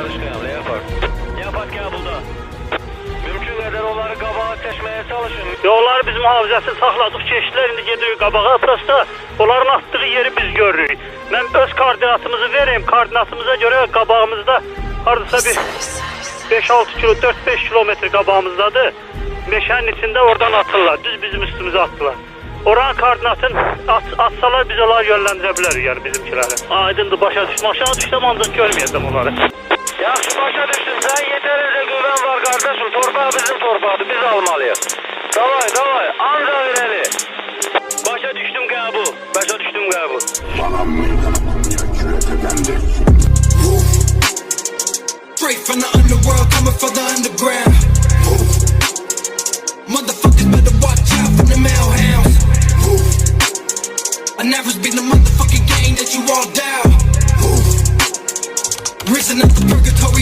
çalışkan Leopard. Leopard gel burada. Mümkün kadar onları qabağa çəkməyə çalışın. Yolları biz mühafizəsini saxladıq, keçdilər, indi gedirik qabağa. Prosta onların atdığı yeri biz görürük. Mən öz koordinatımızı vereyim, koordinatımıza görə qabağımızda hardasa bir 5-6 kilo, 4-5 kilometre qabağımızdadır. Meşənin içində oradan atırlar, düz bizim üstümüze attılar. Oranın koordinatını atsalar biz onları yönləndirə bilərik, yəni bizimkiləri. Aydındır, başa düşdüm, aşağı düşsəm ancaq görməyəcəm onları. Yaxşı başa düşdün, sən yetərincə güvən var qardaşım, torpaq bizim torpaqdır, biz almalıyıq. Davay, ancaq irəli. Başa düşdüm qəbul, başa düşdüm qəbul. Straight from the underworld, coming from the underground. Motherfuckers better watch out for the mailhounds. I never been the motherfucking gang that you all down. Risen up the purgatory.